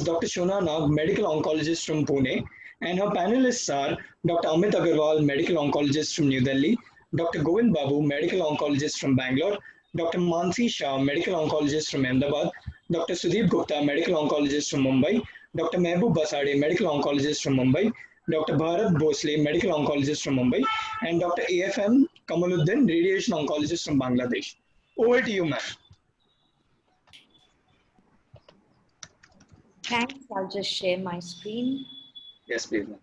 Dr. Shona Nag, medical oncologist from Pune, and her panelists are Dr. Amit Agarwal, medical oncologist from New Delhi, Dr. Govind Babu, medical oncologist from Bangalore, Dr. Mansi Shah, medical oncologist from Ahmedabad, Dr. Sudeep Gupta, medical oncologist from Mumbai, Dr. Mehboob Basade, medical oncologist from Mumbai, Dr. Bharat Bhosle, medical oncologist from Mumbai, and Dr. AFM Kamaluddin, radiation oncologist from Bangladesh. Over to you, ma'am. Thanks. I'll just share my screen. Yes, please, ma'am.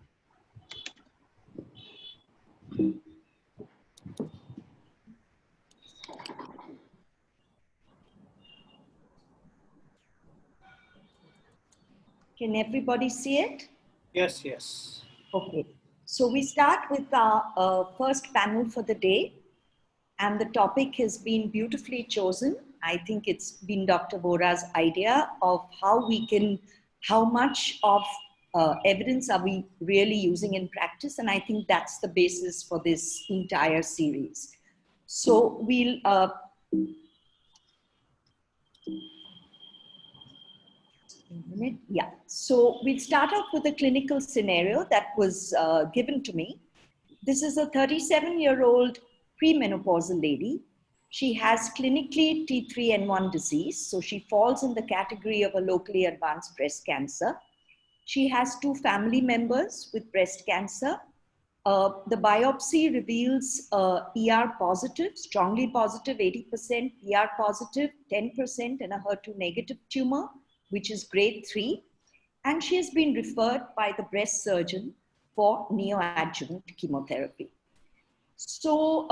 Can everybody see it? Yes, yes. Okay. So we start with our first panel for the day. And the topic has been beautifully chosen. I think it's been Dr. Vohra's idea of how much of evidence are we really using in practice. And I think that's the basis for this entire series. So we'll, yeah. So we'll start off with a clinical scenario that was given to me. This is a 37-year-old premenopausal lady. She has clinically T3N1 disease, so she falls in the category of a locally advanced breast cancer. She has 2 family members with breast cancer. The biopsy reveals ER positive, strongly positive 80%, ER positive 10%, and a HER2 negative tumor, which is grade 3. And she has been referred by the breast surgeon for neoadjuvant chemotherapy. So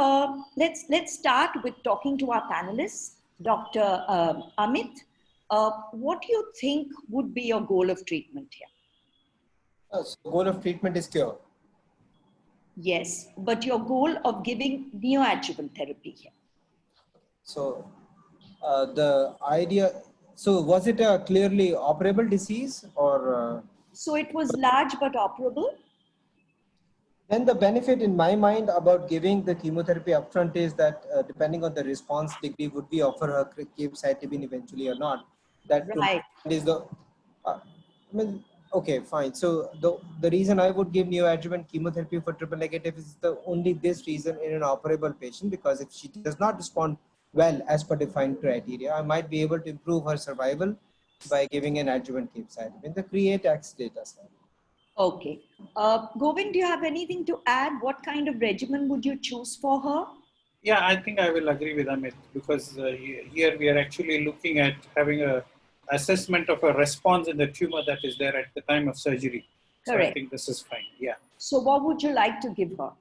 let's start with talking to our panelists. Dr. Amit, what do you think would be your goal of treatment here? So goal of treatment is cure. Yes, but your goal of giving neoadjuvant therapy here. So the idea, so was it a clearly operable disease or? So it was large but operable? Then the benefit in my mind about giving the chemotherapy upfront is that depending on the response degree, would we offer her capecitabine eventually or not? That right. Is the, I mean, okay, fine. So the reason I would give neoadjuvant chemotherapy for triple negative is only this reason in an operable patient, because if she does not respond well as per defined criteria, I might be able to improve her survival by giving an adjuvant capecitabine. The CREATE-X data set. Okay. Govind, do you have anything to add? What kind of regimen would you choose for her? Yeah, I think I will agree with Amit, because here we are actually looking at having a assessment of a response in the tumor that is there at the time of surgery. Correct. So I think this is fine. Yeah. So what would you like to give her?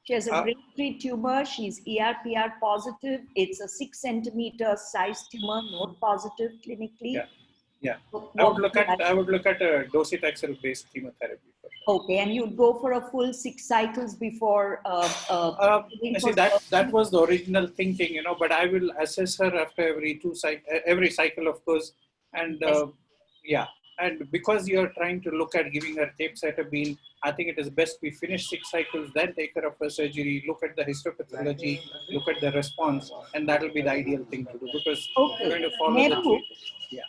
She has a grade 3 tumor. She's ER/PR positive. It's a 6 centimeter size tumor, node positive clinically. Yeah. Yeah. So I would look at a docetaxel based chemotherapy. Okay, and you'd go for a full 6 cycles before. See, that was the original thinking, you know. But I will assess her after every cycle, of course, and yes. yeah. And because you're trying to look at giving her capecitabine, I think it is best we finish 6 cycles, then take her of her surgery, look at the histopathology, look at the response, and that will be the ideal thing to do, because we're going to follow the treatment.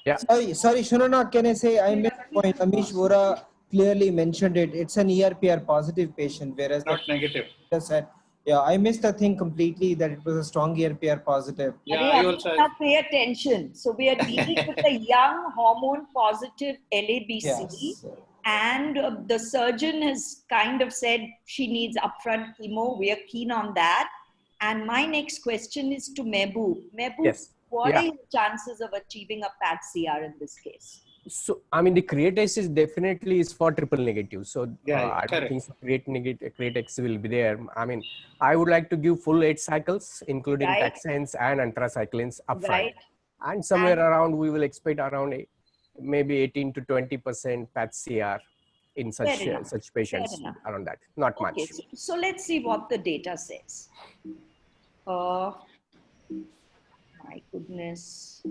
Yeah. Sorry, Shunana, can I say I missed the point? Amish Vohra clearly mentioned it. It's an ER/PR positive patient, whereas not negative. Said, yeah, I missed the thing completely that it was a strong ER/PR positive. Yeah, I also pay attention. So we are dealing with a young hormone positive LABC. Yes. And the surgeon has kind of said she needs upfront chemo. We are keen on that. And my next question is to Mehboob. Mehboob, yes. What are your chances of achieving a PAT-CR in this case? So, I mean, the CREATE-X is definitely is for triple negative. So, I don't think so CREATE-X will be there. I mean, I would like to give full 8 cycles, including taxanes and anthracyclines upfront. And somewhere around, we will expect around maybe 18 to 20% PAT-CR in such patients around that. Not much. So let's see what the data says. My goodness.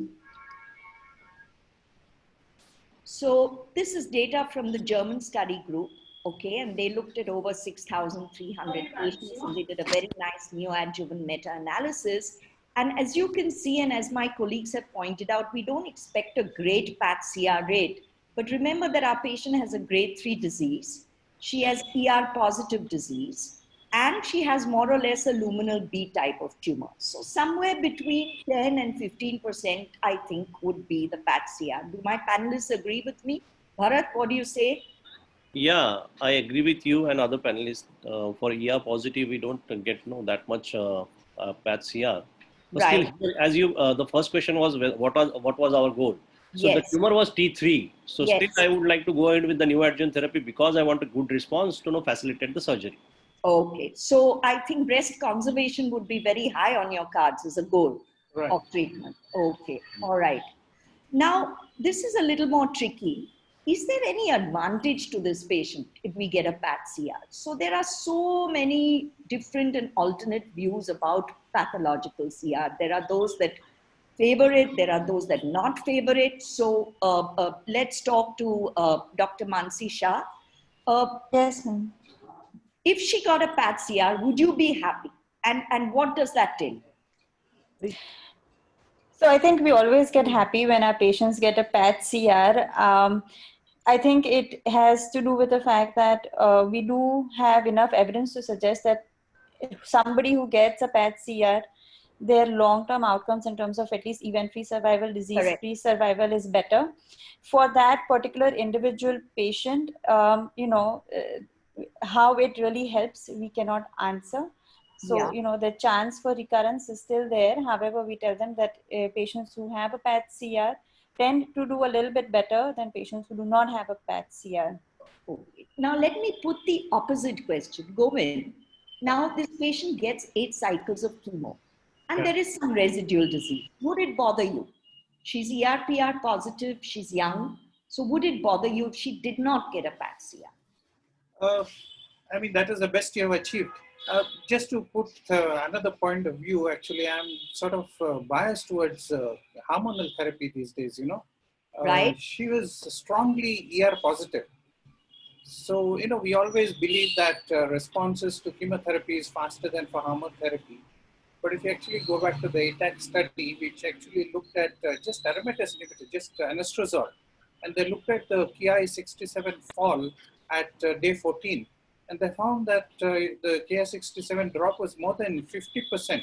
So this is data from the German study group, okay, and they looked at over 6,300 patients and they did a very nice neoadjuvant meta-analysis. And as you can see, and as my colleagues have pointed out, we don't expect a great PAT-CR rate But remember that our patient has a grade 3 disease. She has ER positive disease, and she has more or less a luminal B type of tumor. So somewhere between 10 and 15%, I think, would be the PAT-CR. Do my panelists agree with me? Bharat, what do you say? Yeah, I agree with you and other panelists. For ER positive, we don't get that much PAT-CR. But still, Right. as you, the first question was what was our goal? So the Yes. tumor was T3. So Yes. still, I would like to go ahead with the neoadjuvant therapy because I want a good response to facilitate the surgery. Okay, so I think breast conservation would be very high on your cards as a goal of treatment. Okay, all right. Now, this is a little more tricky. Is there any advantage to this patient if we get a PAT-CR? So there are so many different and alternate views about pathological CR. There are those that favor it, there are those that not favor it. So let's talk to Dr. Mansi Shah. Yes, ma'am. If she got a PAT-CR, would you be happy? And what does that tell you? So I think we always get happy when our patients get a PAT-CR. I think it has to do with the fact that we do have enough evidence to suggest that somebody who gets a PAT-CR, their long-term outcomes in terms of at least event-free survival, disease-free survival is better. For that particular individual patient, how it really helps, we cannot answer. So, the chance for recurrence is still there. However, we tell them that patients who have a PAT-CR tend to do a little bit better than patients who do not have a PAT-CR. Okay. Now, let me put the opposite question. Govind, now this patient gets 8 cycles of chemo and there is some residual disease. Would it bother you? She's ER/PR positive, she's young. So would it bother you if she did not get a PAT-CR? I mean, that is the best you have achieved. Just to put another point of view, actually, I'm sort of biased towards hormonal therapy these days, Right. She was strongly ER positive. So, we always believe that responses to chemotherapy is faster than for hormone therapy. But if you actually go back to the ATAC study, which actually looked at just aromatase inhibitor, just anastrozole, and they looked at the Ki-67 fall at day 14, and they found that the Ki-67 drop was more than 50%.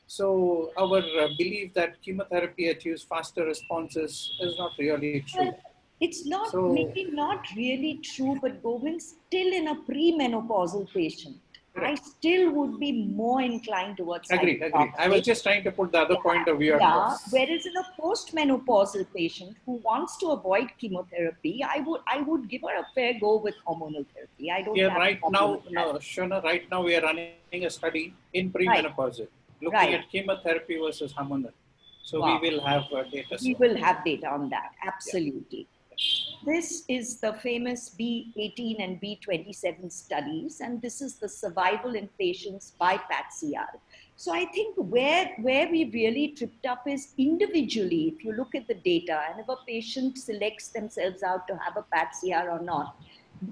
So our belief that chemotherapy achieves faster responses is not really true. Well, it's not, maybe not really true, but Govind, still in a premenopausal patient, I still would be more inclined towards Agree. I was just trying to put the other point of view across. Whereas in a postmenopausal patient who wants to avoid chemotherapy, I would give her a fair go with hormonal therapy. I don't have right now, Shona, right now we are running a study in premenopausal, looking at chemotherapy versus hormonal. So we will have data. We will have data on that, absolutely. Yeah. This is the famous B18 and B27 studies, and this is the survival in patients by PAT-CR. So I think where we really tripped up is individually, if you look at the data, and if a patient selects themselves out to have a PAT-CR or not,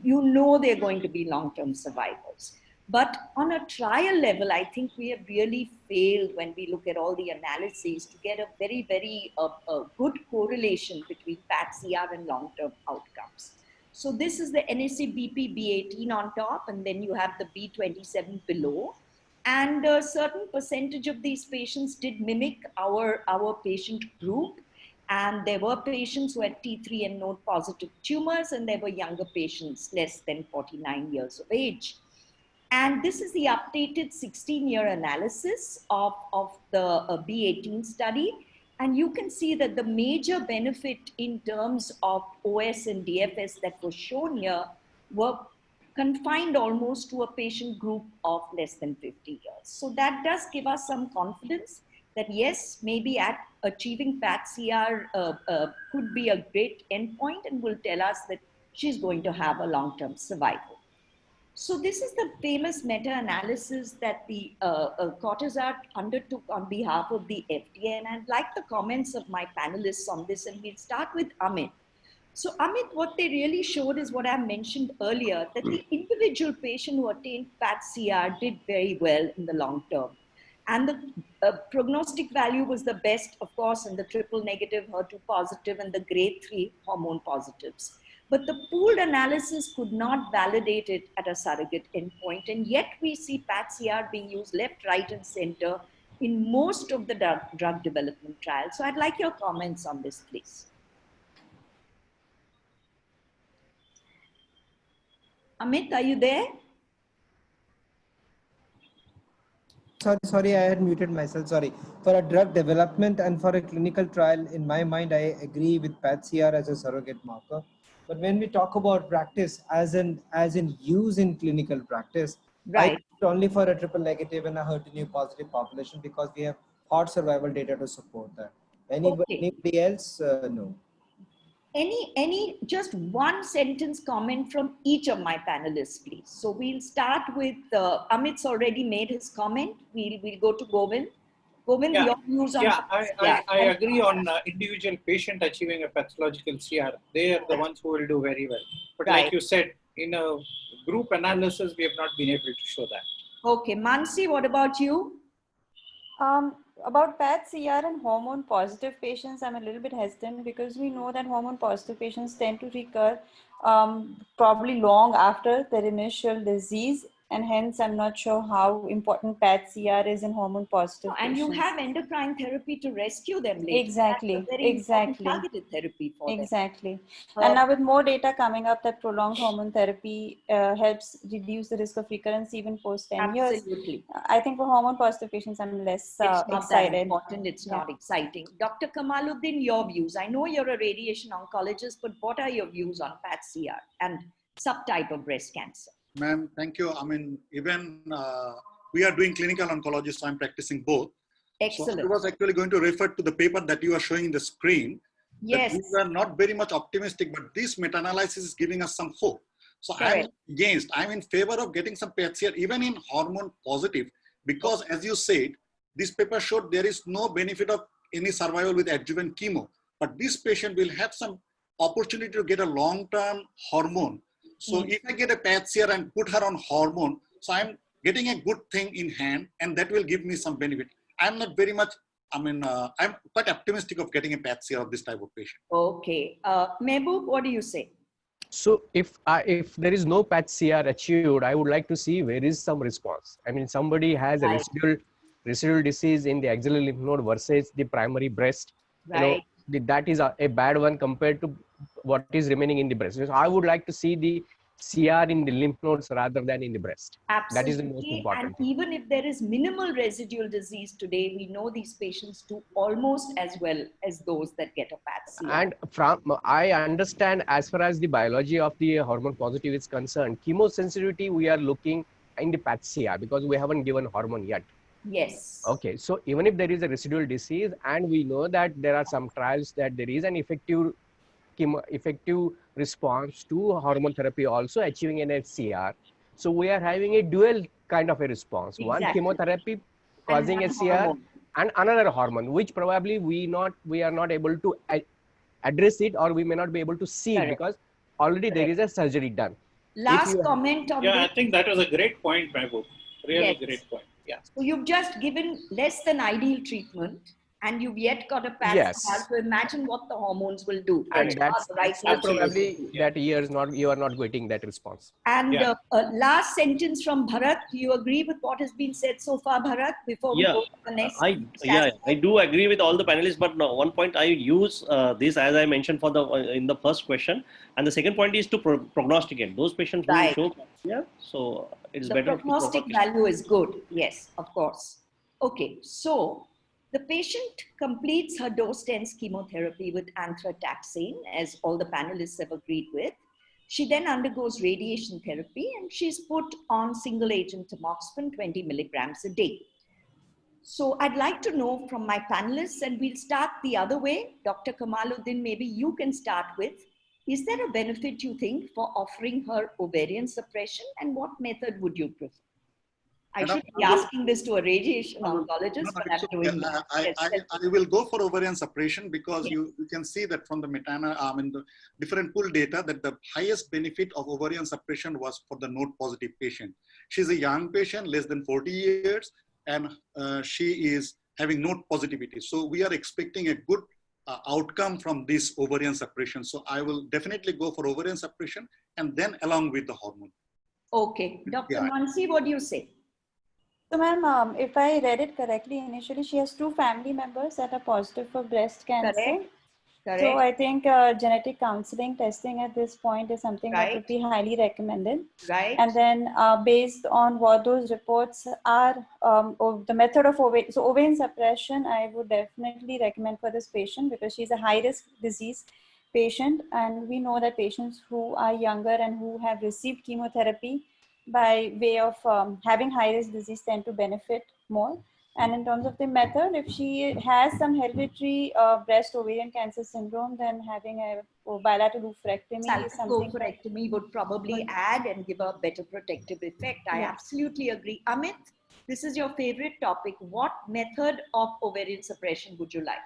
they're going to be long-term survivors. But on a trial level, I think we have really failed when we look at all the analyses to get a very, very good correlation between PAT-CR and long-term outcomes. So this is the NSA-BP B18 on top, and then you have the B27 below. And a certain percentage of these patients did mimic our patient group. And there were patients who had T3 and node positive tumors, and there were younger patients less than 49 years of age. And this is the updated 16-year analysis of the B18 study. And you can see that the major benefit in terms of OS and DFS that was shown here were confined almost to a patient group of less than 50 years. So that does give us some confidence that yes, maybe achieving PAT-CR could be a great endpoint and will tell us that she's going to have a long-term survival. So this is the famous meta-analysis that the Cortazart undertook on behalf of the FDA, and I'd like the comments of my panelists on this, and we'll start with Amit. So Amit, what they really showed is what I mentioned earlier, that the individual patient who attained PAT-CR did very well in the long term. And the prognostic value was the best, of course, in the triple negative, HER2 positive, and the grade 3 hormone positives. But the pooled analysis could not validate it at a surrogate endpoint. And yet we see PAT-CR being used left, right, and center in most of the drug development trials. So I'd like your comments on this, please. Amit, are you there? Sorry, I had muted myself. Sorry. For a drug development and for a clinical trial, in my mind, I agree with PAT-CR as a surrogate marker. But when we talk about practice, as in use in clinical practice, right, I only for a triple negative and a HER2 positive population because we have hard survival data to support that. Anybody else? No. Any just one sentence comment from each of my panelists, please. So we'll start with Amit's already made his comment. We'll go to Govind. Govind, your views on I agree on individual patient achieving a pathological CR. They are the ones who will do very well. But like you said, in a group analysis, we have not been able to show that. Okay, Mansi, what about you? About PAT-CR and hormone positive patients, I'm a little bit hesitant because we know that hormone positive patients tend to recur probably long after their initial disease, and hence I'm not sure how important PAT-CR is in hormone positive patients. And you have endocrine therapy to rescue them later. Exactly. That's a very important targeted therapy for them. Exactly. And now with more data coming up that prolonged hormone therapy helps reduce the risk of recurrence even post 10 years. Absolutely. I think for hormone positive patients, I'm less excited. That important. It's Yeah. not exciting. Dr. Kamaluddin, your views. I know you're a radiation oncologist, but what are your views on PAT-CR and subtype of breast cancer? Ma'am, thank you. I mean, even we are doing clinical oncology, so I'm practicing both. Excellent. So I was actually going to refer to the paper that you are showing in the screen. Yes. We are not very much optimistic, but this meta-analysis is giving us some hope. So I'm in favor of getting some PAT-CR even in hormone positive, because as you said, this paper showed there is no benefit of any survival with adjuvant chemo, but this patient will have some opportunity to get a long-term hormone. So if I get a PAT-CR and put her on hormone, so I'm getting a good thing in hand, and that will give me some benefit. I'm not very much, I'm quite optimistic of getting a PAT-CR of this type of patient. Okay. Mehboob, what do you say? So if there is no PAT-CR achieved, I would like to see where is some response. I mean, somebody has a residual disease in the axillary lymph node versus the primary breast. Right. You know, that is a bad one compared to what is remaining in the breast. So I would like to see the CR in the lymph nodes rather than in the breast. Absolutely. That is the most important thing. Even if there is minimal residual disease today, we know these patients do almost as well as those that get a PAT-CR. And I understand, as far as the biology of the hormone positive is concerned, chemosensitivity we are looking in the PAT-CR because we haven't given hormone yet. Yes. Okay, so even if there is a residual disease, and we know that there are some trials that there is an effective response to hormone therapy also achieving an CR. So we are having a dual kind of a response. Exactly. One chemotherapy causing a CR and another hormone, which probably we are not able to address it, or we may not be able to see it because already there is a surgery done. Last comment on this. I think that was a great point, Mehboob. Really great point. Yeah. So you've just given less than ideal treatment, and you've yet got a PAT-CR. So imagine what the hormones will do. And that's probably that you are not getting that response. And last sentence from Bharat. Do you agree with what has been said so far, Bharat? Before we go to the next. I do agree with all the panelists, but no, one point I use this as I mentioned for in the first question, and the second point is to prognosticate those patients who show. Yeah, so it's better. The prognostic value is good. Yes, of course. Okay, so the patient completes her dose-dense chemotherapy with anthracycline, as all the panelists have agreed with. She then undergoes radiation therapy, and she's put on single-agent tamoxifen 20 milligrams a day. So I'd like to know from my panelists, and we'll start the other way. Dr. Kamaluddin, maybe you can start with, is there a benefit, you think, for offering her ovarian suppression, and what method would you prefer? I should be asking this to a radiation oncologist, but I'm doing that. I will go for ovarian suppression because you can see that from the the different pool data that the highest benefit of ovarian suppression was for the node positive patient. She's a young patient, less than 40 years, and she is having node positivity. So we are expecting a good outcome from this ovarian suppression. So I will definitely go for ovarian suppression and then along with the hormone. Okay. Dr. Mansi, what do you say? So ma'am, if I read it correctly, initially she has 2 family members that are positive for breast cancer. Correct. Correct. So I think genetic counseling testing at this point is something that would be highly recommended. Right. And then based on what those reports are, the method of ovarian suppression, I would definitely recommend for this patient because she's a high risk disease patient. And we know that patients who are younger and who have received chemotherapy by way of having high risk disease tend to benefit more. And in terms of the method, if she has some hereditary breast ovarian cancer syndrome, then having a bilateral oophorectomy is something. Oophorectomy would probably add and give a better protective effect. I absolutely agree. Amit, this is your favorite topic. What method of ovarian suppression would you like?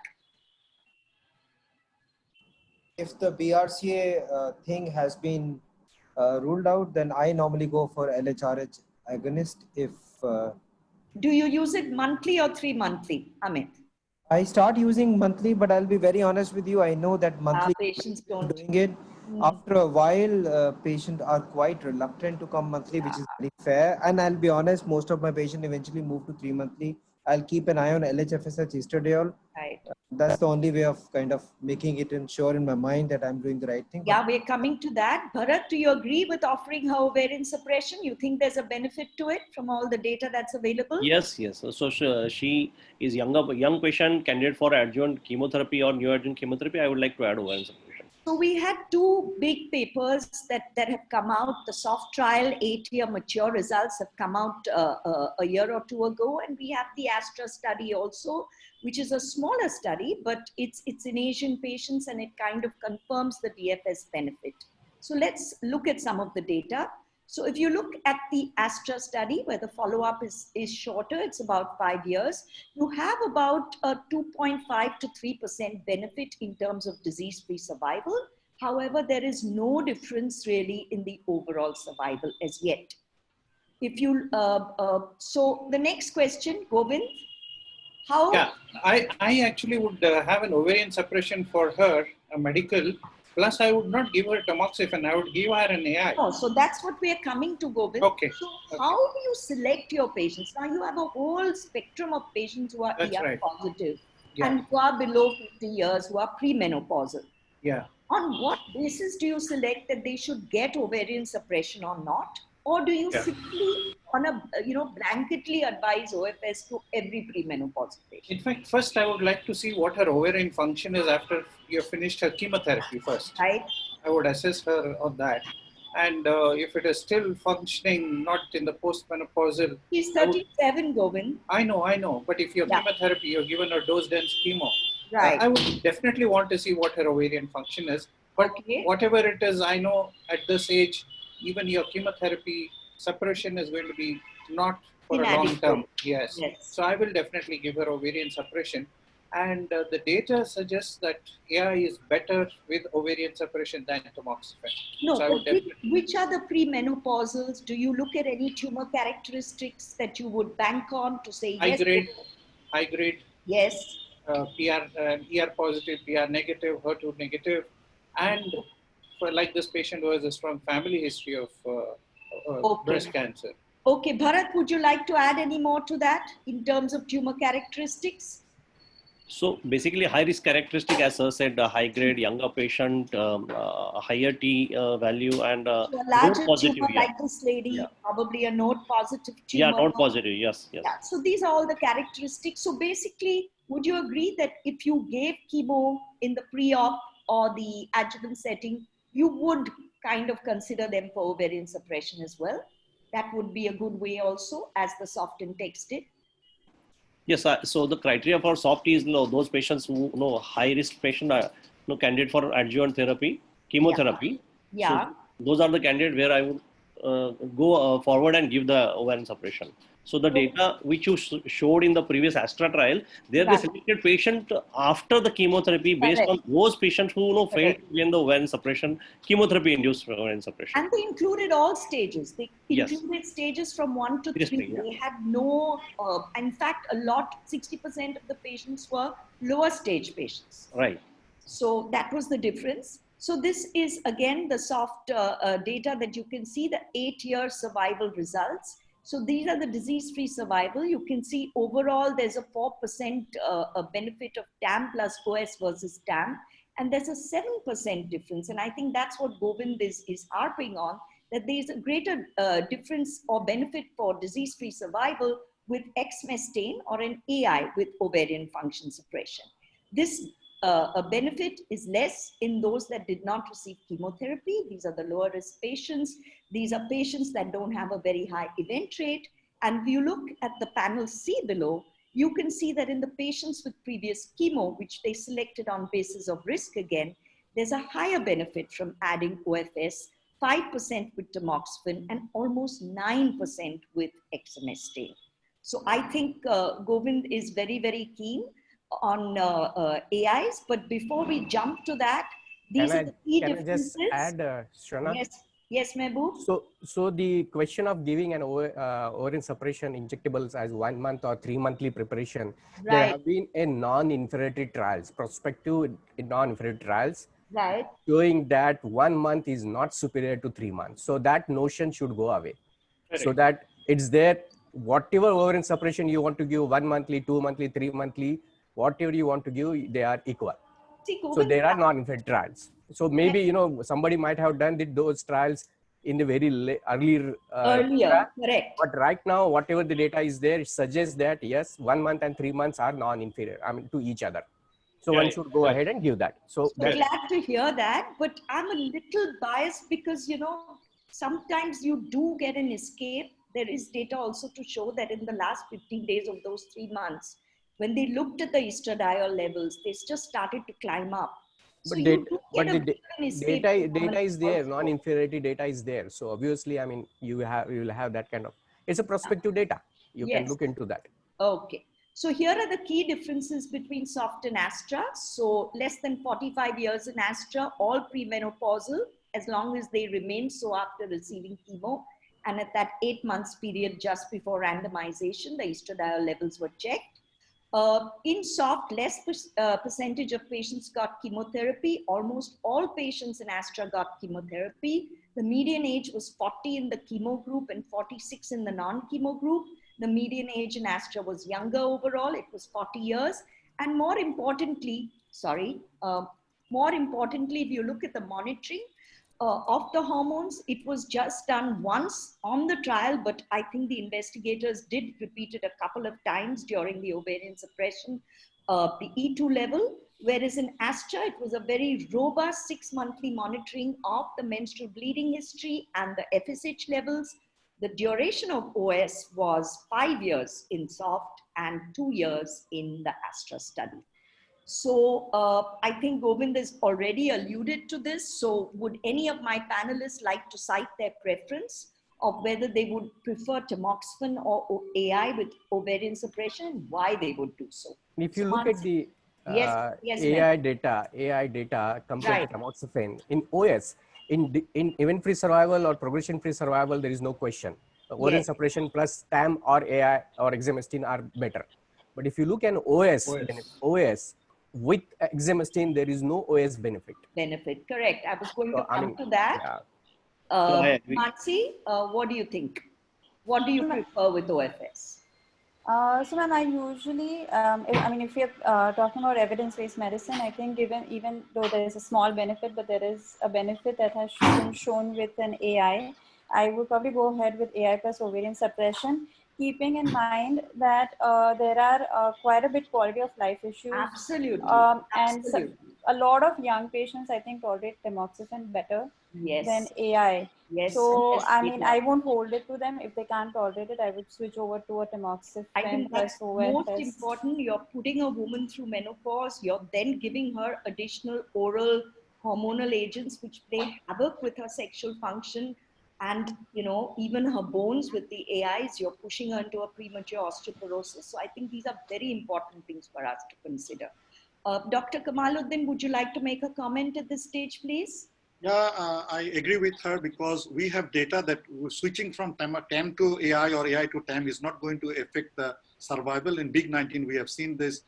If the BRCA thing has been ruled out, then I normally go for LHRH agonist. If do you use it monthly or 3 monthly, Amit? I start using monthly, but I'll be very honest with you. I know that monthly patients don't doing it. After a while, patients are quite reluctant to come monthly, which is very fair. And I'll be honest, most of my patients eventually move to 3 monthly. I'll keep an eye on LHFSH estradiol. Right. That's the only way of kind of making it sure in my mind that I'm doing the right thing. Yeah, we're coming to that. Bharat, do you agree with offering her ovarian suppression? You think there's a benefit to it from all the data that's available? Yes, yes. So she is young patient, candidate for adjuvant chemotherapy or neoadjuvant chemotherapy. I would like to add ovarian suppression. So we had 2 big papers that have come out. The SOFT trial 8-year mature results have come out a year or 2 ago. And we have the ASTRA study also, which is a smaller study, but it's in Asian patients and it kind of confirms the DFS benefit. So let's look at some of the data. So if you look at the ASTRA study where the follow-up is shorter, it's about 5 years, you have about a 2.5 to 3% benefit in terms of disease-free survival. However, there is no difference really in the overall survival as yet. If you, so the next question, Govind, how? Yeah, I actually would have an ovarian suppression for her, a medical. Plus, I would not give her tamoxifen. I would give her an AI. Oh, so that's what we are coming to, Govind. Okay. So how do you select your patients? Now you have a whole spectrum of patients who are ER positive and who are below 50 years, who are premenopausal. Yeah. On what basis do you select that they should get ovarian suppression or not? Or do you simply, on a blanketly advise OFS to every premenopausal patient? In fact, first I would like to see what her ovarian function is after you have finished her chemotherapy first. Right. I would assess her on that. And if it is still functioning, not in the postmenopausal. She's 37, Govind. I know. But if your chemotherapy, you're given her dose-dense chemo. Right. I would definitely want to see what her ovarian function is. But whatever it is, I know at this age, even your chemotherapy suppression is going to be not for a long term. Yes. So I will definitely give her ovarian suppression. And the data suggests that AI is better with ovarian suppression than tamoxifen. No, so but which are the premenopausals? Do you look at any tumor characteristics that you would bank on to say yes? High grade. Yes. ER positive, PR negative, HER2 negative, and for like this patient who has a strong family history of breast cancer. Okay, Bharat, would you like to add any more to that in terms of tumor characteristics? So basically high risk characteristic, as I said, high grade, younger patient, higher T value and so a larger tumor like this lady, probably a node positive tumor. Yeah, node positive, yes. Yeah. So these are all the characteristics. So basically, would you agree that if you gave chemo in the pre-op or the adjuvant setting, you would kind of consider them for ovarian suppression as well? That would be a good way also, as the SOFT index did. Yes, so the criteria for SOFT is those patients who high risk patient are candidate for adjuvant therapy, chemotherapy. Yeah. So those are the candidates where I would go forward and give the ovarian suppression. So the data which you showed in the previous Astra trial, there they selected patient after the chemotherapy based on those patients who failed in the ovarian suppression, chemotherapy-induced ovarian suppression. And they included all stages. They included stages from 1 to 3. They had no, in fact, 60% of the patients were lower stage patients. Right. So that was the difference. So this is again the soft data that you can see, the 8-year survival results. So these are the disease-free survival. You can see overall there's a 4% benefit of TAM plus OS versus TAM. And there's a 7% difference. And I think that's what Govind is harping on, that there's a greater difference or benefit for disease-free survival with exemestane or an AI with ovarian function suppression. This a benefit is less in those that did not receive chemotherapy. These are the lower risk patients. These are patients that don't have a very high event rate. And if you look at the panel C below, you can see that in the patients with previous chemo, which they selected on basis of risk again, there's a higher benefit from adding OFS, 5% with tamoxifen and almost 9% with exemestane. So I think Govind is very, very keen on AIs, but before we jump to that, these are the key differences. Can I just add, Shravana? Yes, Mehboob. So the question of giving an ovarian suppression injectables as 1 month or 3 monthly preparation, there have been a non-inferiority trials, prospective non-inferiority trials, showing that 1 month is not superior to 3 months. So that notion should go away. Correct. So that it's there, whatever ovarian suppression you want to give, 1 monthly, 2 monthly, 3 monthly, whatever you want to give, they are equal. So there are non-inferiority trials. So maybe, somebody might have done those trials in the very earlier, correct. But right now, whatever the data is there, it suggests that yes, 1 month and 3 months are non-inferior, to each other. So one should go ahead and give that. So glad to hear that, but I'm a little biased because, sometimes you do get an escape. There is data also to show that in the last 15 days of those 3 months, when they looked at the estradiol levels, they just started to climb up. So but the data is there, non-inferiority data is there. So obviously, you will have that kind of, it's a prospective data. You can look into that. Okay. So here are the key differences between SOFT and Astra. So less than 45 years in Astra, all premenopausal, as long as they remain so after receiving chemo. And at that 8 months period just before randomization, the estradiol levels were checked. In SOFT, less percentage of patients got chemotherapy. Almost all patients in Astra got chemotherapy. The median age was 40 in the chemo group and 46 in the non-chemo group. The median age in Astra was younger overall. It was 40 years. And more importantly, if you look at the monitoring of the hormones, it was just done once on the trial, but I think the investigators did repeat it a couple of times during the ovarian suppression, the E2 level, whereas in Astra, it was a very robust 6-monthly monitoring of the menstrual bleeding history and the FSH levels. The duration of OS was 5 years in SOFT and 2 years in the Astra study. So I think Govind has already alluded to this. So would any of my panelists like to cite their preference of whether they would prefer tamoxifen or AI with ovarian suppression and why they would do so? If you look at the AI data compared to tamoxifen in OS, in event-free survival or progression-free survival, there is no question. Ovarian suppression plus TAM or AI or exemestane are better. But if you look at OS with exemestane, there is no OS benefit. Correct. I was going to come to that. Mansi, what do you think? What do you prefer with OFS? So ma'am, I usually, if you're talking about evidence-based medicine, I think even though there is a small benefit, but there is a benefit that has been shown with an AI, I would probably go ahead with AI plus ovarian suppression, keeping in mind that there are quite a bit quality of life issues. Absolutely. And so a lot of young patients, I think, tolerate tamoxifen better than AI. So, I won't hold it to them. If they can't tolerate it, I would switch over to a tamoxifen. I think that's most important. You're putting a woman through menopause. You're then giving her additional oral hormonal agents which play havoc with her sexual function. And, you know, even her bones with the AIs, you're pushing her into a premature osteoporosis. So I think these are very important things for us to consider. Dr. Kamaluddin, would you like to make a comment at this stage, please? Yeah, I agree with her because we have data that switching from TAM to AI or AI to TAM is not going to affect the survival. In Big 19, we have seen this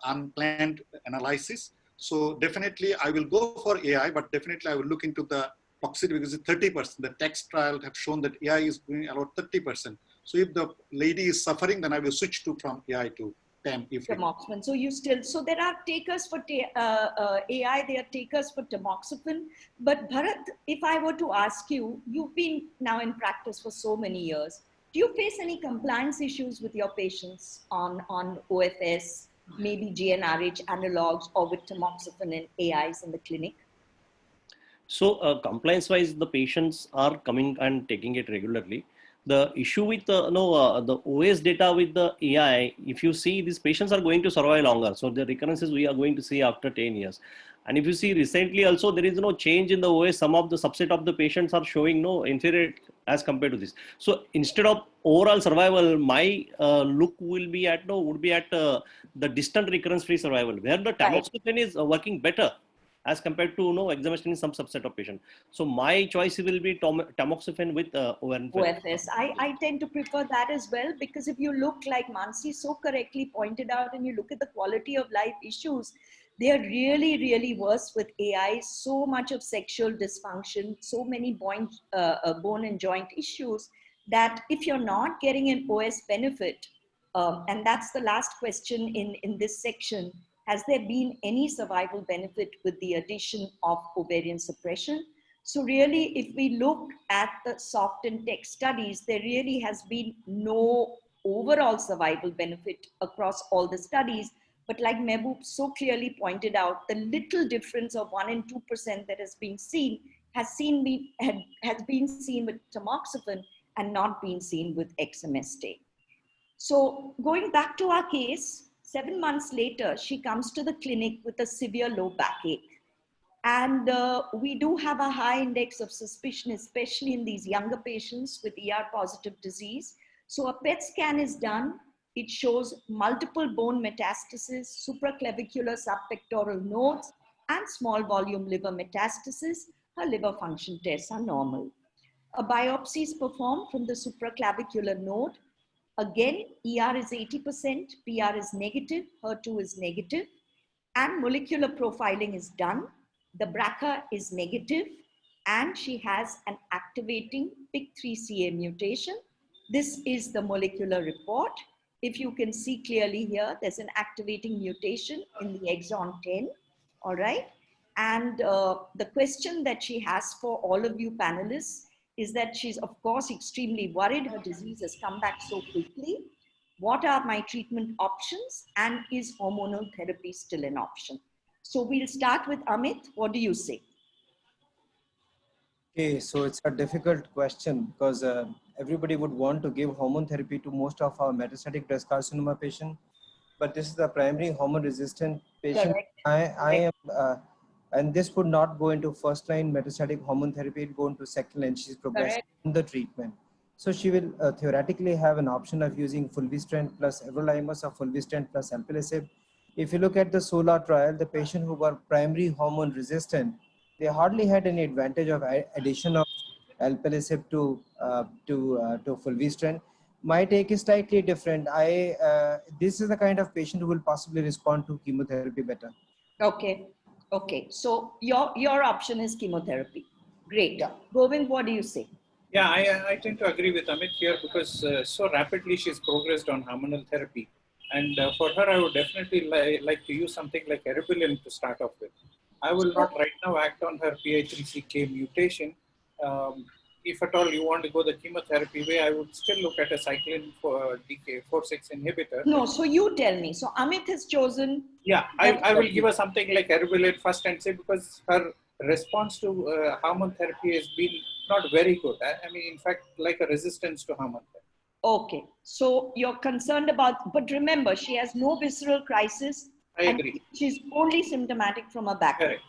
unplanned analysis. So definitely I will go for AI, but definitely I will look into the toxicity because it's 30%. The text trial have shown that AI is going about 30%. So if the lady is suffering, then I will switch from AI to TAM. Tamoxifen. So you still, so there are takers for AI, there are takers for tamoxifen. But Bharat, if I were to ask you, you've been now in practice for so many years. Do you face any compliance issues with your patients on OFS, maybe GnRH analogs, or with tamoxifen and AIs in the clinic? So compliance-wise, the patients are coming and taking it regularly. The issue with the OS data with the AI, if you see, these patients are going to survive longer. So the recurrences we are going to see after 10 years. And if you see recently also, there is no change in the OS. Some of the subset of the patients are showing no inferior as compared to this. So instead of overall survival, my look will be at the distant recurrence-free survival, where the tamoxifen is working better as compared to exemestane in some subset of patients. So my choice will be tamoxifen with OFS. I tend to prefer that as well, because if you look, like Mansi so correctly pointed out, and you look at the quality of life issues, they are really, really worse with AI. So much of sexual dysfunction, so many bone and joint issues, that if you're not getting an OS benefit, and that's the last question in this section, has there been any survival benefit with the addition of ovarian suppression? So really, if we look at the soft and text studies, there really has been no overall survival benefit across all the studies. But like Mehboob so clearly pointed out, the little difference of 1 and 2% that has been seen has been seen with tamoxifen and not been seen with exemestane. So going back to our case, 7 months later, she comes to the clinic with a severe low backache. And we do have a high index of suspicion, especially in these younger patients with ER-positive disease. So a PET scan is done. It shows multiple bone metastases, supraclavicular subpectoral nodes, and small volume liver metastasis. Her liver function tests are normal. A biopsy is performed from the supraclavicular node. Again, ER is 80%, PR is negative, HER2 is negative, and molecular profiling is done. The BRCA is negative, and she has an activating PIK3CA mutation. This is the molecular report. If you can see clearly here, there's an activating mutation in the exon 10, all right? And the question that she has for all of you panelists is that she's, of course, extremely worried. Her disease has come back so quickly. What are my treatment options? And is hormonal therapy still an option? So we'll start with Amit. What do you say? Okay, so it's a difficult question because everybody would want to give hormone therapy to most of our metastatic breast carcinoma patients, but this is the primary hormone resistant patient. I am, and this would not go into first line metastatic hormone therapy, it go into second line. She's progressing in the treatment. So she will theoretically have an option of using fulvestrant plus everolimus or fulvestrant plus alpelisib. If you look at the SOLAR trial, the patient who were primary hormone resistant, they hardly had any advantage of addition of alpelisib to fulvestrant. My take is slightly different. This is the kind of patient who will possibly respond to chemotherapy better. Okay. Okay. So your option is chemotherapy. Great. Yeah. Govind, what do you say? Yeah, I tend to agree with Amit here because so rapidly she's progressed on hormonal therapy. And for her, I would definitely like to use something like eribulin to start off with. I will not right now act on her PI3CK mutation. If at all you want to go the chemotherapy way, I would still look at a cyclin DK4/6 inhibitor. No, so you tell me. So Amit has chosen. Yeah, I will give her something like eribulin first and say because her response to hormone therapy has been not very good. I mean, in fact, like a resistance to hormone therapy. Okay, so you're concerned about, but remember, she has no visceral crisis. I agree. She's only symptomatic from a back. Correct.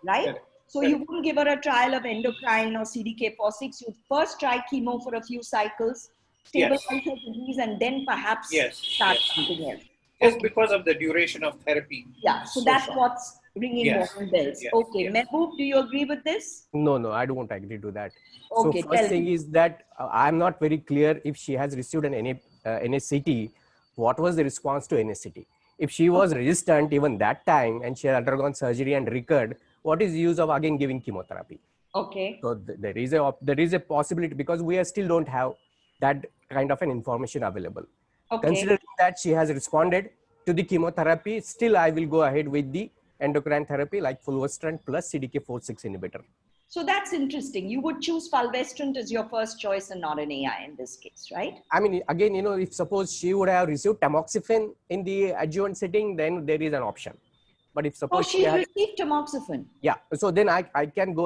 Right? Correct. So you wouldn't give her a trial of endocrine or CDK4/6. You'd first try chemo for a few cycles, stabilize her disease, and then perhaps start something else. Just because of the duration of therapy. Yeah, so that's what's ringing warning bells. Okay, Mehboob, do you agree with this? No, I don't agree to that. Okay, so first thing is that I'm not very clear if she has received an NSCT, what was the response to NSCT? If she was resistant even that time and she had undergone surgery and recurred, what is the use of again giving chemotherapy? Okay. So there is a possibility, because we still don't have that kind of an information available. Okay. Considering that she has responded to the chemotherapy, still I will go ahead with the endocrine therapy like fulvestrant plus CDK4/6 inhibitor. So that's interesting. You would choose fulvestrant as your first choice and not an AI in this case, right? I mean, again, if suppose she would have received tamoxifen in the adjuvant setting, then there is an option. But if suppose she received tamoxifen. Yeah, so then I can go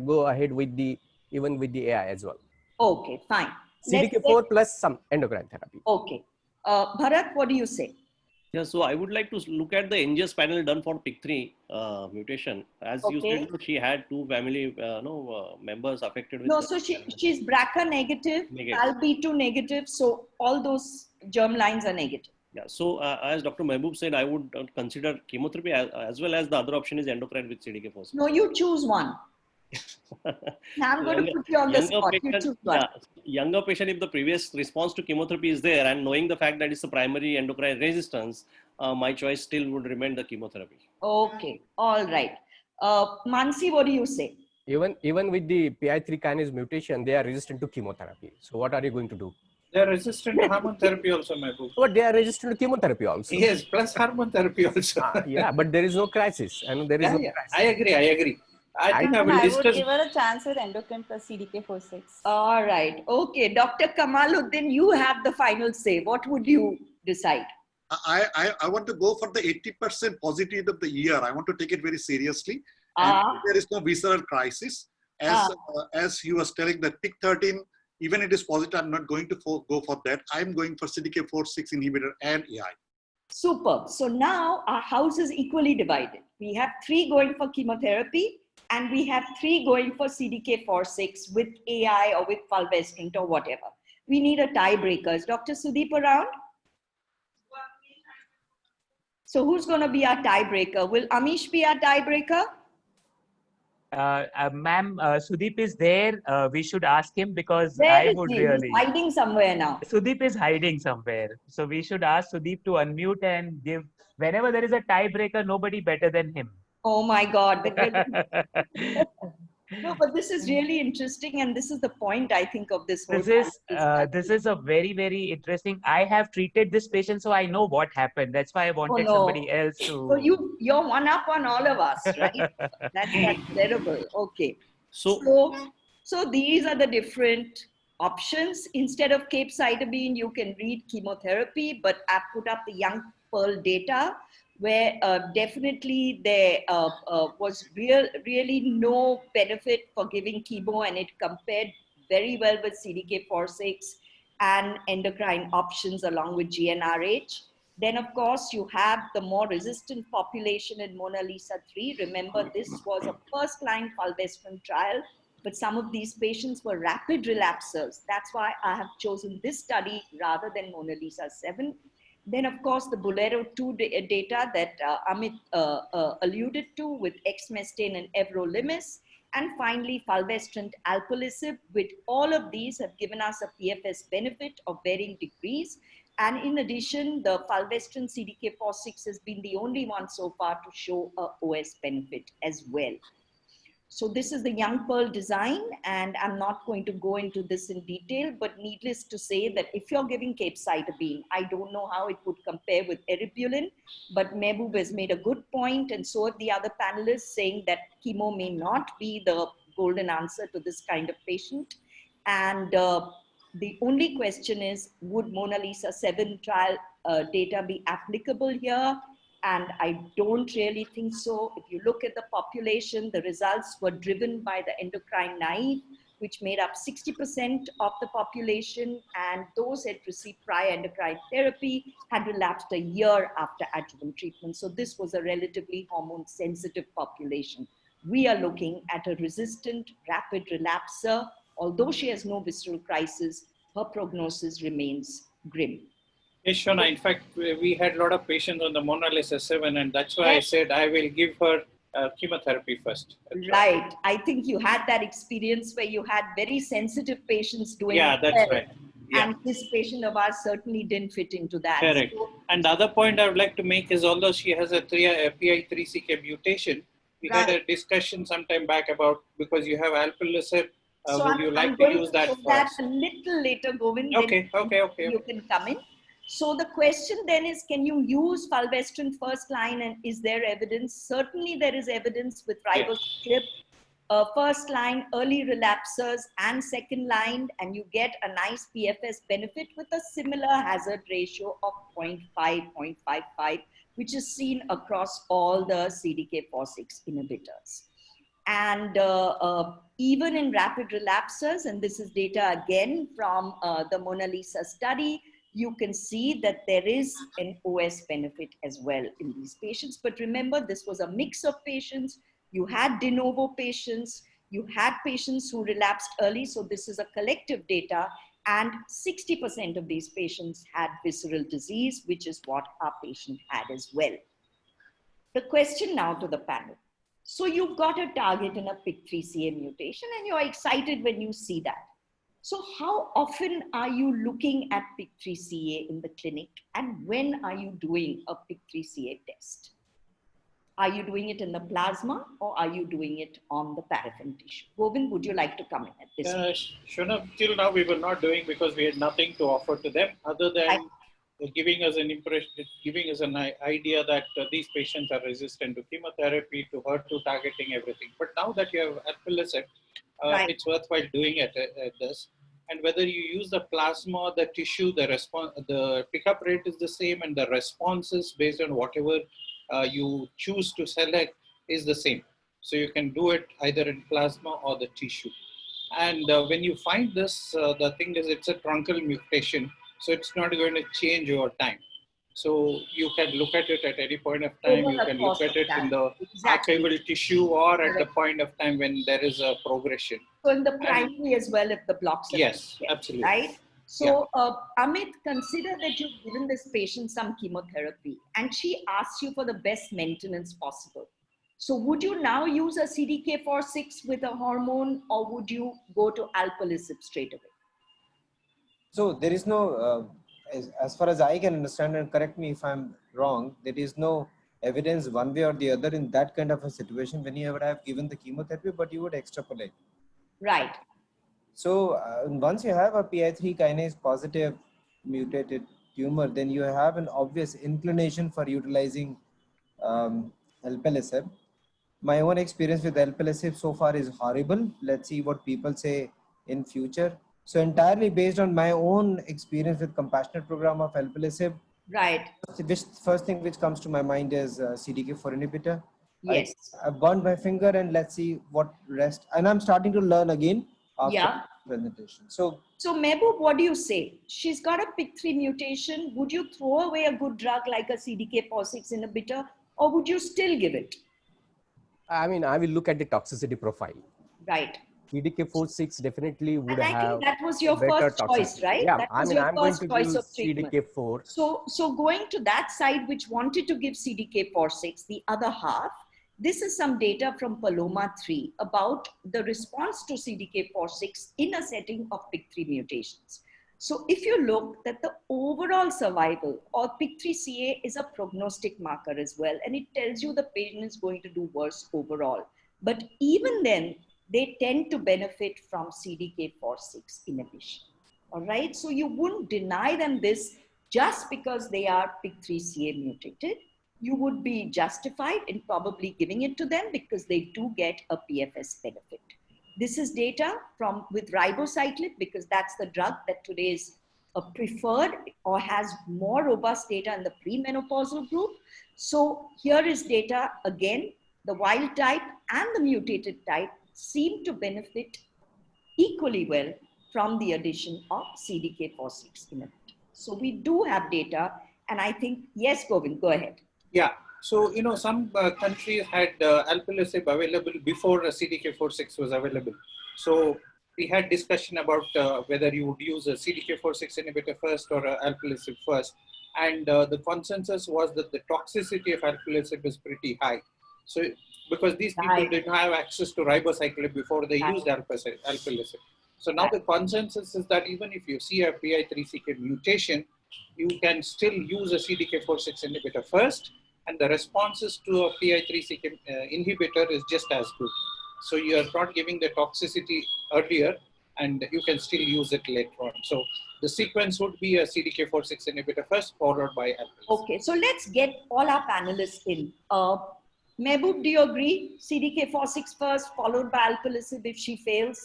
go ahead with the AI as well. Okay, fine. CDK4 plus some endocrine therapy. Okay. Bharat, what do you say? Yeah, so I would like to look at the NGS panel done for PIK3 mutation. As you said, she had two family members affected with. No, so she's BRCA negative, ALB2 negative. So all those germ lines are negative. Yeah. So as Dr. Mehboob said, I would consider chemotherapy as well as the other option is endocrine with CDK4. No, you choose one. Now I'm going to put you on the spot. You choose one. Yeah, younger patient, if the previous response to chemotherapy is there and knowing the fact that it's a primary endocrine resistance, my choice still would remain the chemotherapy. Okay. All right. Mansi, what do you say? Even with the PI3 kinase mutation, they are resistant to chemotherapy. So what are you going to do? They are resistant to hormone therapy also, Mehboob. But they are resistant to chemotherapy also. Yes, plus hormone therapy also. Yeah, but there is no crisis. And there is no crisis. I agree. I think I will discuss. I would give her a chance with endocrine plus CDK4/6. All right. Okay. Dr. Kamaluddin, you have the final say. What would you decide? I want to go for the 80% positivity of the year. I want to take it very seriously. There is no visceral crisis. As you was telling that PIK13, even it is positive, I'm not going to go for that. I'm going for CDK4/6 inhibitor and AI. Superb. So now our house is equally divided. We have 3 going for chemotherapy and we have 3 going for CDK4/6 with AI or with fulvestrant or whatever. We need a tiebreaker. Is Dr. Sudeep around? So who's going to be our tiebreaker? Will Amish be our tiebreaker? Ma'am, Sudeep is there. We should ask him because Where I is would he? really. He's hiding somewhere now. Sudeep is hiding somewhere. So we should ask Sudeep to unmute and give. Whenever there is a tiebreaker, nobody better than him. Oh my God. No, but this is really interesting, and this is the point I think of this whole. This is a very, very interesting. I have treated this patient, so I know what happened. That's why I wanted somebody else to. So you're one up on all of us, right? That's terrible. Okay. So these are the different options. Instead of capecitabine, you can read chemotherapy, but I put up the Young Pearl data, where definitely there was really no benefit for giving chemo, and it compared very well with CDK4/6 and endocrine options along with GnRH. Then, of course, you have the more resistant population in MONALEESA-3. Remember, this was a first-line fulvestrant trial, but some of these patients were rapid relapsers. That's why I have chosen this study rather than MONALEESA-7. Then, of course, the Bolero-2 data that Amit alluded to with exmestane and everolimus. And finally, fulvestrant alpelisib. With all of these have given us a PFS benefit of varying degrees. And in addition, the fulvestrant CDK4/6 has been the only one so far to show a OS benefit as well. So this is the Young Pearl design, and I'm not going to go into this in detail, but needless to say that if you're giving capecitabine, I don't know how it would compare with eribulin, but Mehboob has made a good point, and so have the other panelists, saying that chemo may not be the golden answer to this kind of patient. And the only question is, would MONALEESA-7 trial data be applicable here? And I don't really think so. If you look at the population, the results were driven by the endocrine naive, which made up 60% of the population, and those had received prior endocrine therapy had relapsed a year after adjuvant treatment. So this was a relatively hormone sensitive population. we are looking at a resistant rapid relapser. Although she has no visceral crisis, her prognosis remains grim. Yes, Shona. In fact, we had a lot of patients on the Monalisa 7, and that's why I said I will give her chemotherapy first. Right. I think you had that experience where you had very sensitive patients doing that's right. Yeah. And this patient of ours certainly didn't fit into that. Correct. So, and the other point I would like to make is, although she has a PI3CK mutation, we had a discussion sometime back about, because you have alpelisib, would you like to use that for us? A little later, Govind. Okay. You can come in. So the question then is, can you use fulvestrant first line, and is there evidence? Certainly there is evidence with ribociclib, first line, early relapsers and second line, and you get a nice PFS benefit with a similar hazard ratio of 0.5, 0.55, which is seen across all the CDK4/6 inhibitors. And even in rapid relapsers, and this is data again from the Monalisa study, you can see that there is an OS benefit as well in these patients. But remember, this was a mix of patients. You had de novo patients, you had patients who relapsed early. So this is a collective data, and 60% of these patients had visceral disease, which is what our patient had as well. The question now to the panel. So you've got a target in a PIK3CA mutation, and you're excited when you see that. So how often are you looking at PIK3CA in the clinic, and when are you doing a PIK3CA test? Are you doing it in the plasma, or are you doing it on the paraffin tissue? Govind, would you like to come in at this point? Shona, till now we were not doing, because we had nothing to offer to them other than giving us an impression, giving us an idea that these patients are resistant to chemotherapy, to HER2 targeting, everything. But now that you have alpelisib, it's worthwhile doing it at this. And whether you use the plasma or the tissue, the pickup rate is the same, and the responses based on whatever you choose to select is the same. So you can do it either in plasma or the tissue. And when you find this, the thing is, it's a truncal mutation, so it's not going to change over time. So you can look at it at any point of time. You can look at it in the archival tissue, or at the point of time when there is a progression. So in the primary as well, if the blocks are absolutely. Right? So Amit, consider that you've given this patient some chemotherapy, and she asks you for the best maintenance possible. So would you now use a CDK4/6 with a hormone, or would you go to alpelisib straight away? So there is no, as far as I can understand, and correct me if I'm wrong, there is no evidence one way or the other in that kind of a situation when you would have given the chemotherapy, but you would extrapolate. Right. So once you have a PI3 kinase positive mutated tumor, then you have an obvious inclination for utilizing alpelisib. My own experience with alpelisib so far is horrible. Let's see what people say in future. So entirely based on my own experience with compassionate program of alpelisib. Right. First thing which comes to my mind is CDK4 inhibitor. Yes. I burned my finger, and let's see what rest. And I'm starting to learn again after presentation. So Mehboob, what do you say? She's got a PIK3 mutation. Would you throw away a good drug like a CDK4/6 inhibitor, or would you still give it? I mean, I will look at the toxicity profile. Right. CDK4/6 definitely would have. I think that was your first choice, right? Yeah, that was I'm going to use CDK4. So going to that side, which wanted to give CDK4/6, the other half, this is some data from Paloma 3 about the response to CDK4/6 in a setting of PIK3 mutations. So if you look that the overall survival or PIK3CA is a prognostic marker as well, and it tells you the patient is going to do worse overall. But even then, they tend to benefit from CDK4/6 inhibition. All right, so you wouldn't deny them this just because they are PIK3CA mutated. You would be justified in probably giving it to them because they do get a PFS benefit. This is data from with ribociclib, because that's the drug that today is preferred or has more robust data in the premenopausal group. So here is data again, the wild type and the mutated type seem to benefit equally well from the addition of CDK4/6 inhibitor. So we do have data, and I think, yes, Govind, go ahead. Yeah, So, you know, some countries had alpelisib available before CDK4/6 was available. So we had discussion about whether you would use a CDK4/6 inhibitor first or alpelisib first. And the consensus was that the toxicity of alpelisib is pretty high. So because these people didn't have access to ribociclib before they used alpelisib. So now the consensus is that even if you see a PI3CK mutation, you can still use a CDK4/6 inhibitor first, and the responses to a PI3CK inhibitor is just as good. So you are not giving the toxicity earlier, and you can still use it later on. So the sequence would be a CDK4/6 inhibitor first, followed by alpelisib. Okay, so let's get all our panelists in. Mehboob, do you agree? CDK4/6 first, followed by alpelisib if she fails?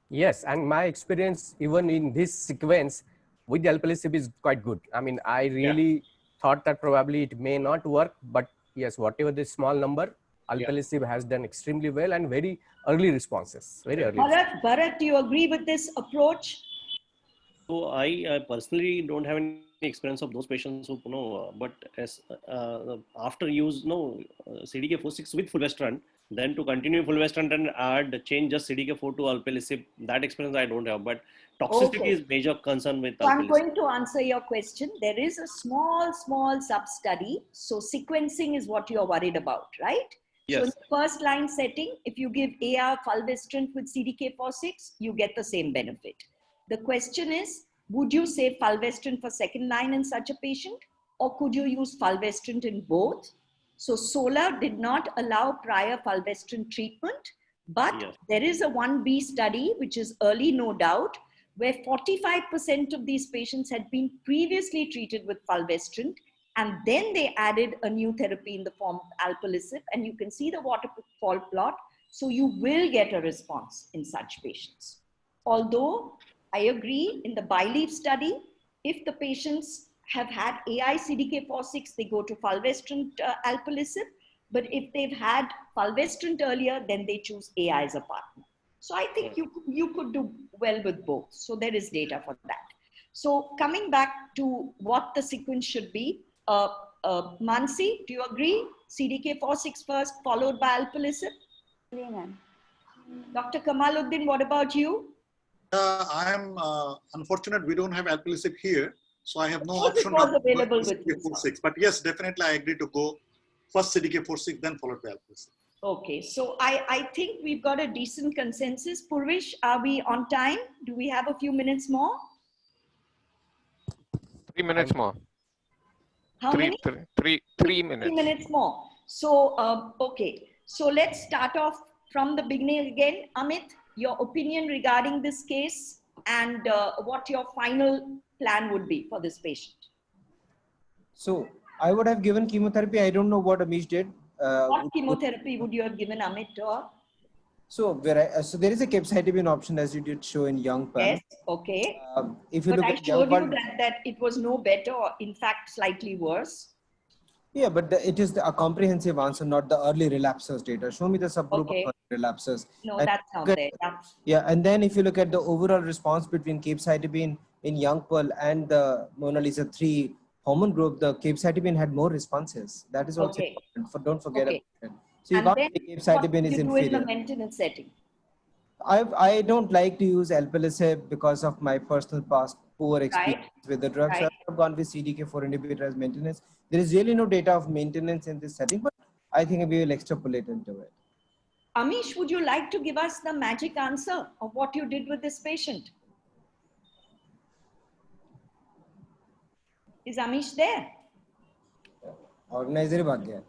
Yes, and my experience even in this sequence with the alpelisib is quite good. I mean, I really thought that probably it may not work, but yes, whatever the small number, alpelisib has done extremely well and very early responses. Very early. Bharat, do you agree with this approach? So I personally don't have any experience of those patients who but as after use CDK4/6 with fulvestrant, then to continue fulvestrant and change just CDK4 to alpelisib, that experience I don't have. But toxicity is major concern with alpelisib. So I'm going to answer your question. There is a small sub-study. So sequencing is what you're worried about, right? Yes. So in the first line setting, if you give AR fulvestrant with CDK4/6, you get the same benefit. The question is, would you say fulvestrant for second line in such a patient, or could you use fulvestrant in both? So SOLAR did not allow prior fulvestrant treatment, but there is a 1B study, which is early, no doubt, where 45% of these patients had been previously treated with fulvestrant, and then they added a new therapy in the form of alpelisib, and you can see the waterfall plot. So you will get a response in such patients. Although I agree, in the BYLieve study, if the patients have had AI CDK4/6, they go to fulvestrant alpelisib. But if they've had fulvestrant earlier, then they choose AI as a partner. So I think you could do well with both. So there is data for that. So coming back to what the sequence should be, Mansi, do you agree? CDK4/6 first, followed by alpelisib? Dr. Kamaluddin, what about you? I am unfortunate we don't have alpelisib here, so I have no option. It was available with CDK4/6, but yes, definitely I agree to go first CDK4/6, then followed by alpelisib. Okay, so I think we've got a decent consensus. Purvish, are we on time? Do we have a few minutes more? 3 minutes more. How many? 3 minutes. 3 minutes more. So, okay. So let's start off from the beginning again. Amit, your opinion regarding this case and what your final plan would be for this patient. So I would have given chemotherapy. I don't know what Amish did. What chemotherapy would you have given Amit or? So there is a capecitabine option, as you did show in young Pearl. Yes, okay. If you look I at showed you that it was no better, or in fact slightly worse. Yeah, but it is a comprehensive answer, not the early relapsers data. Show me the subgroup of relapsers. No, that's not there. Yeah, and then if you look at the overall response between capecitabine in young Pearl and the MONALEESA 3 hormone group, the capecitabine had more responses. That is also important. Don't forget about it. So you got the capecitabine is inferior. In the maintenance setting? I don't like to use alpelisib because of my personal past poor experience with the drugs. So I've gone with CDK4 inhibitor as maintenance. There is really no data of maintenance in this setting, but I think we will extrapolate into it. Amish, would you like to give us the magic answer of what you did with this patient? Is Amish there? Organizer bhag gaya.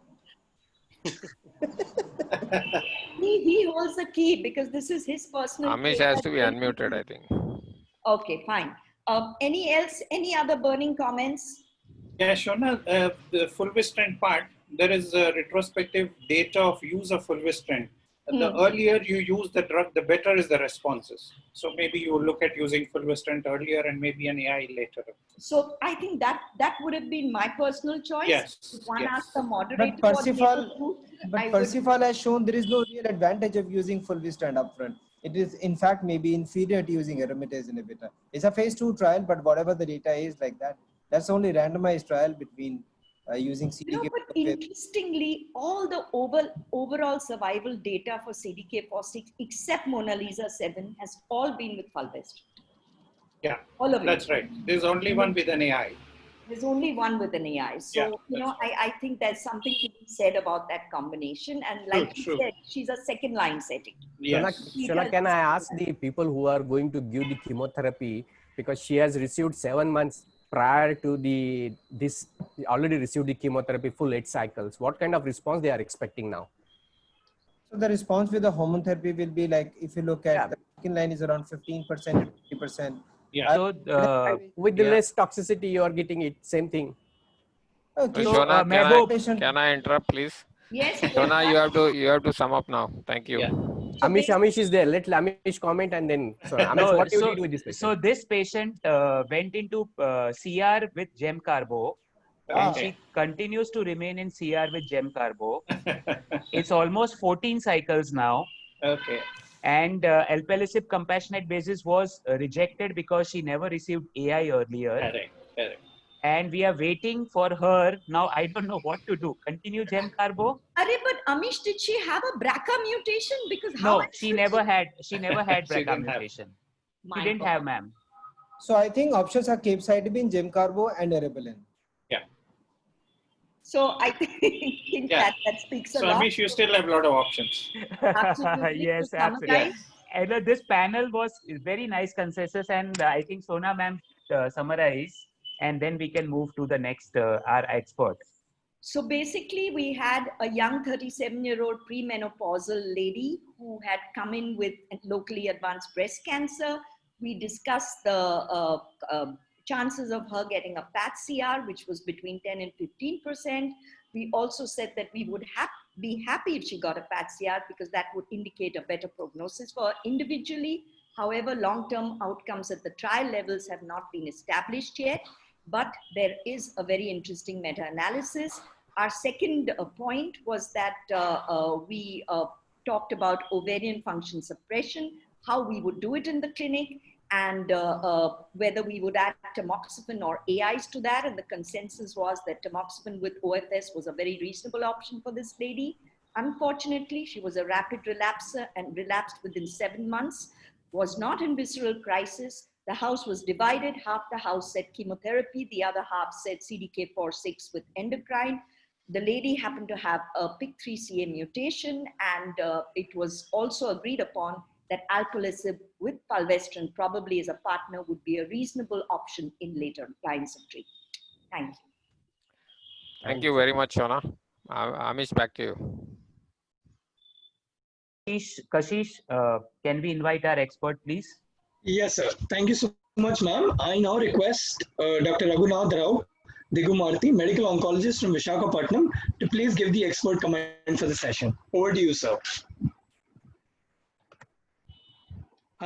He holds the key because this is his personal. Amish has to be unmuted, I think. Okay, fine. Any other burning comments? Yeah, Shona, the fulvestrant part, there is a retrospective data of use of fulvestrant. The earlier you use the drug, the better is the responses. So maybe you look at using fulvestrant earlier and maybe an AI later. So I think that would have been my personal choice. Yes. If one asked the moderator. But Percival has shown there is no real advantage of using fulvestrant upfront. It is in fact maybe inferior to using aromatase inhibitor. It's a phase 2 trial, but whatever the data is like that, that's only randomized trial between using CDK. But interestingly, all the overall survival data for CDK4/6 except Mona Lisa 7 has all been with fulvestrant. Yeah, all of it. That's right. There's only one with an AI. There's only one with an AI. So, I think there's something to be said about that combination. And like you said, she's a second line setting. Yes. Shona, can I ask the people who are going to give the chemotherapy, because she has received 7 months prior to this already received the chemotherapy full 8 cycles, what kind of response they are expecting now? So the response with the hormone therapy will be like, if you look at the second line is around 15% to 20%. Yeah. So with the less toxicity, you are getting it, same thing. Okay. Shona, can I interrupt, please? Yes. Shona, you have to sum up now. Thank you. Yeah. So Amish is there. Let Amish comment and then. So, Amish, what you did with this patient? So this patient went into CR with Gem-Carbo, and she continues to remain in CR with Gem-Carbo. It's almost 14 cycles now. Okay. And alpelisib compassionate basis was rejected because she never received AI earlier. Correct. And we are waiting for her. Now, I don't know what to do. Continue Gem-Carbo? But Amish, did she have a BRCA mutation? Because No, she never had BRCA mutation. She didn't have, ma'am. So I think options are capecitabine, Gem-Carbo, and eribulin. Yeah. So I think that speaks a lot. So Amish, you still have a lot of options. Absolutely. Yes, absolutely. And this panel was very nice consensus, and I think Sona ma'am summarize, and then we can move to the next our expert. So basically, we had a young 37-year-old premenopausal lady who had come in with locally advanced breast cancer. We discussed the chances of her getting a PAT-CR, which was between 10 and 15%. We also said that we would be happy if she got a PAT-CR because that would indicate a better prognosis for her individually. However, long-term outcomes at the trial levels have not been established yet, but there is a very interesting meta-analysis. Our second point was that we talked about ovarian function suppression, how we would do it in the clinic, and whether we would add tamoxifen or AIs to that. And the consensus was that tamoxifen with OFS was a very reasonable option for this lady. Unfortunately, she was a rapid relapser and relapsed within 7 months, was not in visceral crisis. The house was divided. Half the house said chemotherapy, the other half said CDK4/6 with endocrine. The lady happened to have a PIK3CA mutation, and it was also agreed upon that alpelisib with fulvestrant probably as a partner would be a reasonable option in later lines of treatment. Thank you. Thank you very much, Shona. Amish, back to you. Kashish, can we invite our expert, please? Yes, sir. Thank you so much, ma'am. I now request Dr. Raghunath Rao Digumarti, medical oncologist from Visakhapatnam, to please give the expert comment for the session. Over to you, sir.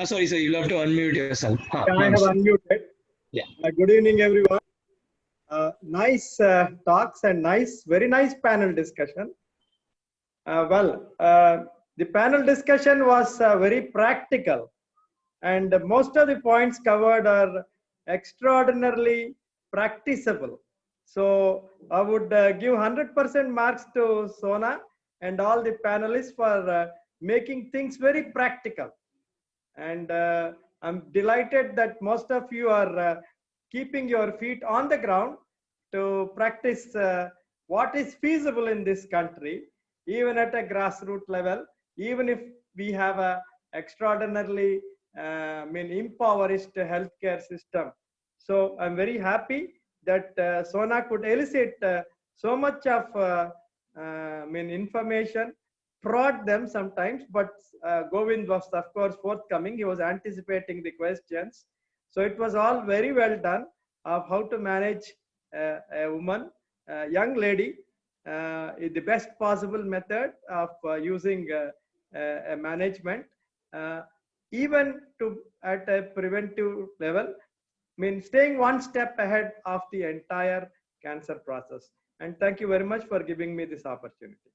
Sorry, sir, you'll have to unmute yourself. I have unmuted. Yeah. Good evening, everyone. Nice talks and very nice panel discussion. The panel discussion was very practical, and most of the points covered are extraordinarily practicable. So I would give 100% marks to Sona and all the panelists for making things very practical. And I'm delighted that most of you are keeping your feet on the ground to practice what is feasible in this country, even at a grassroots level, even if we have a extraordinarily impoverished healthcare system. So I'm very happy that Sona could elicit so much of information, prod them sometimes, but Govind was of course forthcoming. He was anticipating the questions. So it was all very well done of how to manage a woman, a young lady, the best possible method of using a management, even at a preventive level, staying one step ahead of the entire cancer process. And thank you very much for giving me this opportunity.